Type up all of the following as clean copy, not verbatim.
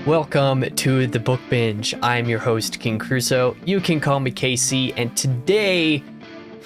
Welcome to the Book Binge. I'm your host, King Crusoe. You can call me KC, and today,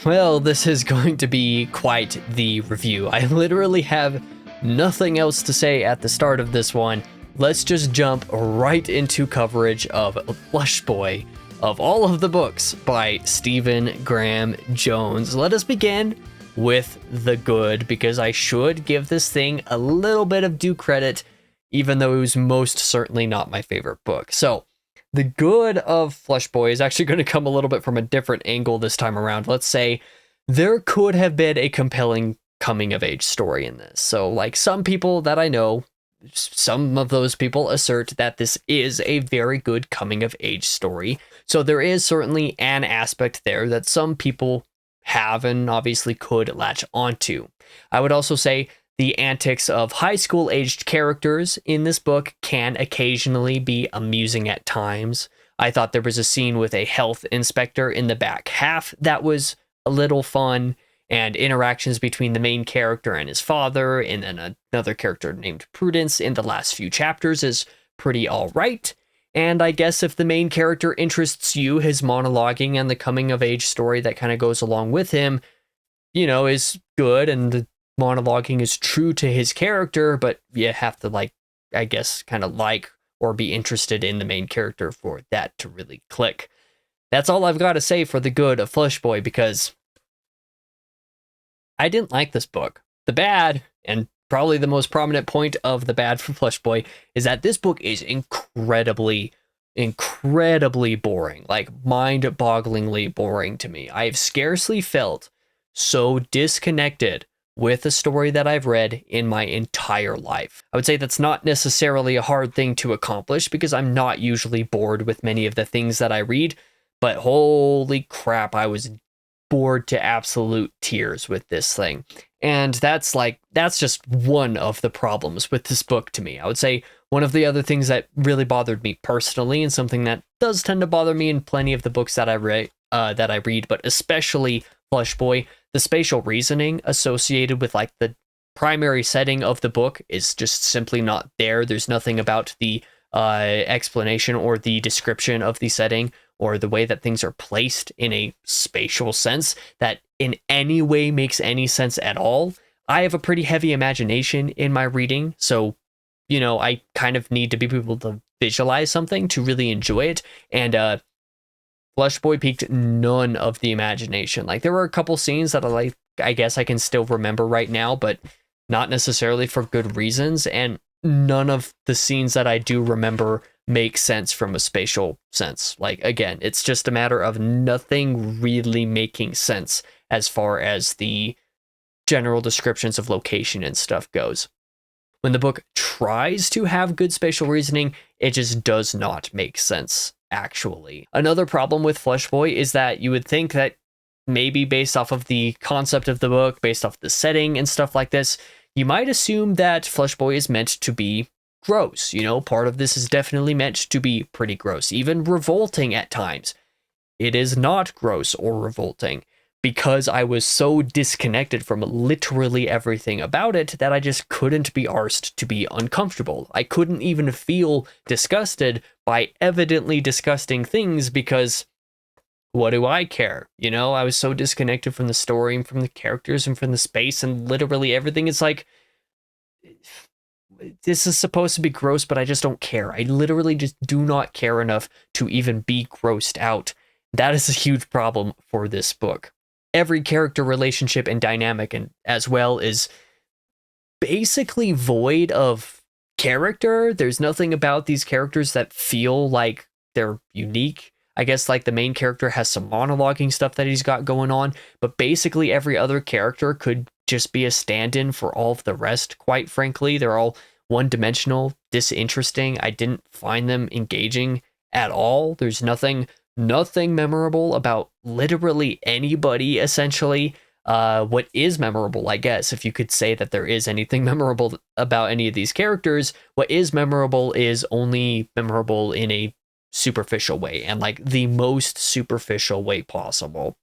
well, this is going to be quite the review. I literally have nothing else to say at the start of this one. Let's just jump right into coverage of Flushboy, of all of the books by Stephen Graham Jones. Let us begin with the good, because I should give this thing a little bit of due credit, even though it was most certainly not my favorite book. So, the good of Flushboy is actually going to come a little bit from a different angle this time around. Let's say there could have been a compelling coming-of-age story in this. So, like some people that I know, some of those people assert that this is a very good coming-of-age story. So, there is certainly an aspect there that some people have and obviously could latch onto. I would also say the antics of high school aged characters in this book can occasionally be amusing at times. I thought there was a scene with a health inspector in the back half that was a little fun, and interactions between the main character and his father, and then another character named Prudence in the last few chapters is pretty alright. And I guess if the main character interests you, his monologuing and the coming of age story that kind of goes along with him, is good, and the monologuing is true to his character, but you have to I guess kind of like or be interested in the main character for that to really click. That's all I've got to say for the good of Flushboy, because I didn't like this book. The bad, and probably the most prominent point of the bad for Flushboy, is that this book is incredibly boring, like mind-bogglingly boring to me. I have scarcely felt so disconnected with a story that I've read in my entire life. I would say that's not necessarily a hard thing to accomplish, because I'm not usually bored with many of the things that I read, but holy crap, I was bored to absolute tears with this thing. And that's just one of the problems with this book to me. I would say one of the other things that really bothered me personally, and something that does tend to bother me in plenty of the books that I read, but especially Flushboy, the spatial reasoning associated with the primary setting of the book is just simply not there. There's nothing about the explanation or the description of the setting or the way that things are placed in a spatial sense that in any way makes any sense at all. I have a pretty heavy imagination in my reading, so I kind of need to be able to visualize something to really enjoy it, and Flushboy piqued none of the imagination. There were a couple scenes that I guess I can still remember right now, but not necessarily for good reasons, and none of the scenes that I do remember make sense from a spatial sense. Again, it's just a matter of nothing really making sense as far as the general descriptions of location and stuff goes. When the book tries to have good spatial reasoning, it just does not make sense, actually. Another problem with Flushboy is that you would think that maybe based off of the concept of the book, based off the setting and stuff like this, you might assume that Flushboy is meant to be gross. Part of this is definitely meant to be pretty gross, even revolting at times. It is not gross or revolting, because I was so disconnected from literally everything about it that I just couldn't be arsed to be uncomfortable. I couldn't even feel disgusted by evidently disgusting things, because what do I care? I was so disconnected from the story and from the characters and from the space and literally everything. It's this is supposed to be gross, but I just don't care. I literally just do not care enough to even be grossed out. That is a huge problem for this book. Every character relationship and dynamic and as well is basically void of character. There's nothing about these characters that feel like they're unique. I guess the main character has some monologuing stuff that he's got going on, but basically every other character could just be a stand-in for all of the rest, quite frankly. They're all one-dimensional, disinteresting. I didn't find them engaging at all. There's nothing memorable about literally anybody, essentially. What is memorable, I guess, if you could say that there is anything memorable about any of these characters, what is memorable is only memorable in a superficial way, and the most superficial way possible.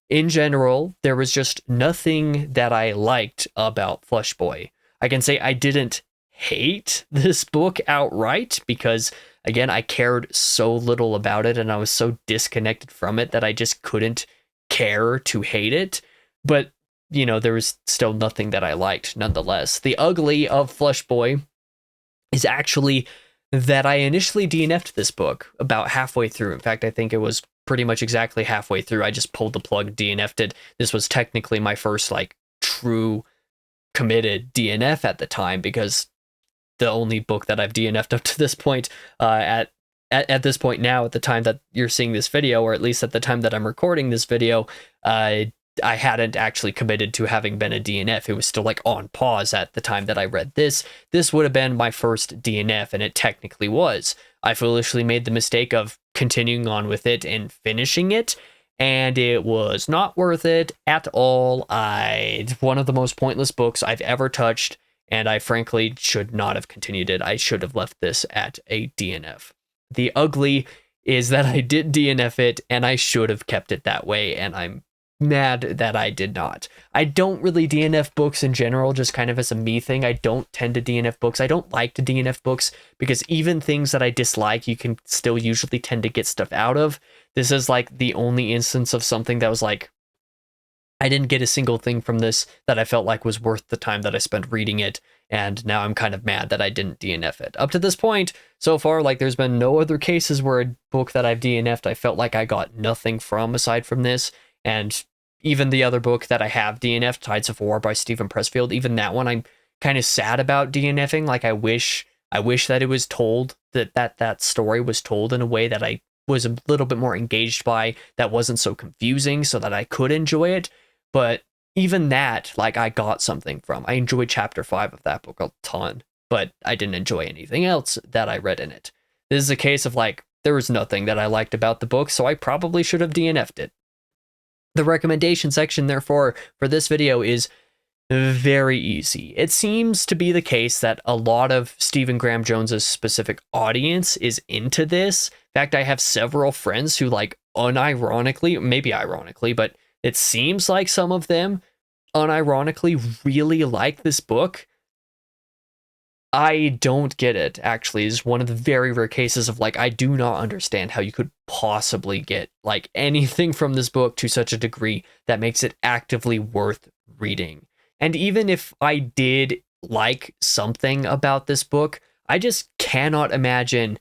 In general, there was just nothing that I liked about Flushboy. I can say I didn't hate this book outright because, again, I cared so little about it and I was so disconnected from it that I just couldn't care to hate it. But, there was still nothing that I liked nonetheless. The ugly of Flushboy is actually that I initially DNF'd this book about halfway through. In fact, I think it was pretty much exactly halfway through. I just pulled the plug, DNF'd it. This was technically my first, true committed DNF at the time, because the only book that I've DNF'd up to this point, at this point now, at the time that you're seeing this video, or at least at the time that I'm recording this video, I hadn't actually committed to having been a DNF. It was still on pause at the time that I read this. This would have been my first DNF, and it technically was. I foolishly made the mistake of continuing on with it and finishing it, and it was not worth it at all. One of the most pointless books I've ever touched, and I frankly should not have continued it. I should have left this at a DNF. The ugly is that I did DNF it, and I should have kept it that way, and I'm mad that I did not. I don't really DNF books in general, just kind of as a me thing. I don't tend to DNF books. I don't like to DNF books because even things that I dislike, you can still usually tend to get stuff out of. This is the only instance of something that was I didn't get a single thing from this that I felt like was worth the time that I spent reading it, and now I'm kind of mad that I didn't DNF it. Up to this point, so far, there's been no other cases where a book that I've DNF'd I felt like I got nothing from aside from this. And even the other book that I have DNF'd, Tides of War by Stephen Pressfield, even that one I'm kind of sad about DNFing. I wish that it was told, that story was told in a way that I was a little bit more engaged by, that wasn't so confusing so that I could enjoy it. But even that, I got something from. I enjoyed chapter 5 of that book a ton, but I didn't enjoy anything else that I read in it. This is a case of there was nothing that I liked about the book, so I probably should have DNF'd it. The recommendation section, therefore, for this video is very easy. It seems to be the case that a lot of Stephen Graham Jones's specific audience is into this. In fact, I have several friends who unironically, maybe ironically, but it seems like some of them unironically really like this book. I don't get it, actually. It's one of the very rare cases of I do not understand how you could possibly get anything from this book to such a degree that makes it actively worth reading. And even if I did like something about this book, I just cannot imagine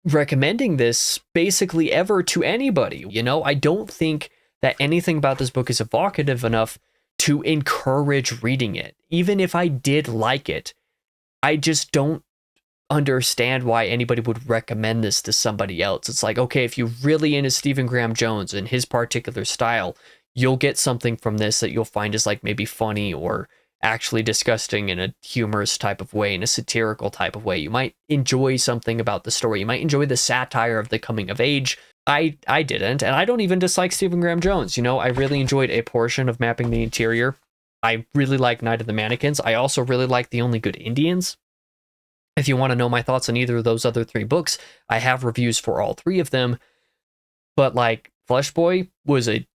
recommending this basically ever to anybody. I don't think that anything about this book is evocative enough to encourage reading it. Even if I did like it, I just don't understand why anybody would recommend this to somebody else. It's okay, if you're really into Stephen Graham Jones and his particular style, you'll get something from this that you'll find is maybe funny or actually disgusting in a humorous type of way, in a satirical type of way. You might enjoy something about the story. You might enjoy the satire of the coming of age. I didn't, and I don't even dislike Stephen Graham Jones. I really enjoyed a portion of Mapping the Interior. I really like Night of the Mannequins. I also really like The Only Good Indians. If you want to know my thoughts on either of those other 3 books, I have reviews for all 3 of them. But Flushboy was the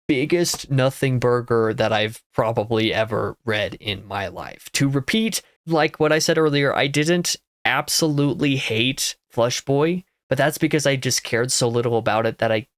biggest nothing burger that I've probably ever read in my life. To repeat, what I said earlier, I didn't absolutely hate Flushboy, but that's because I just cared so little about it that I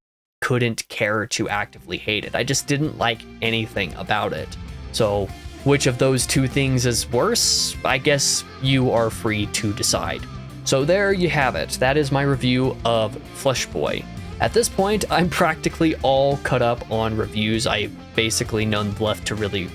couldn't care to actively hate it. I just didn't like anything about it. So which of those 2 things is worse? I guess you are free to decide. So there you have it. That is my review of Flushboy. At this point, I'm practically all cut up on reviews. I basically none left to really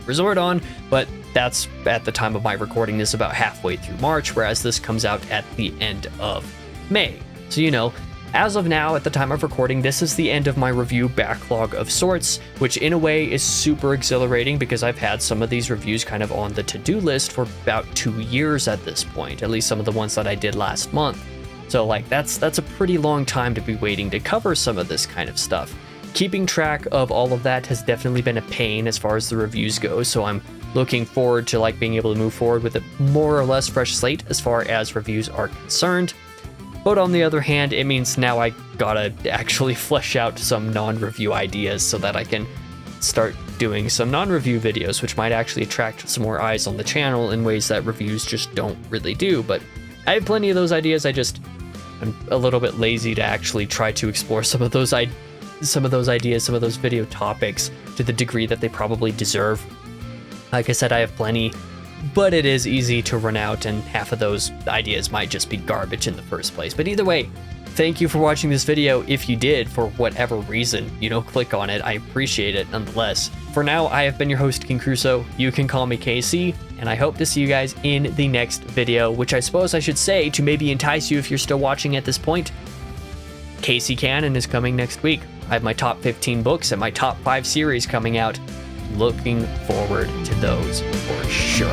resort on, but that's at the time of my recording this about halfway through March, whereas this comes out at the end of May. So, as of now, at the time of recording, this is the end of my review backlog of sorts, which in a way is super exhilarating because I've had some of these reviews kind of on the to-do list for about 2 years at this point, at least some of the ones that I did last month. So that's a pretty long time to be waiting to cover some of this kind of stuff. Keeping track of all of that has definitely been a pain as far as the reviews go, so I'm looking forward to being able to move forward with a more or less fresh slate as far as reviews are concerned. But on the other hand, it means now I gotta actually flesh out some non-review ideas so that I can start doing some non-review videos, which might actually attract some more eyes on the channel in ways that reviews just don't really do. But I have plenty of those ideas. I'm a little bit lazy to actually try to explore some of those ideas, some of those video topics to the degree that they probably deserve. Like I said, I have plenty, but it is easy to run out, and half of those ideas might just be garbage in the first place. But either way, thank you for watching this video. If you did, for whatever reason, click on it. I appreciate it nonetheless. For now, I have been your host, King Crusoe. You can call me Casey, and I hope to see you guys in the next video, which I suppose I should say to maybe entice you if you're still watching at this point. Casey Cannon is coming next week. I have my top 15 books and my top 5 series coming out. Looking forward to those for sure.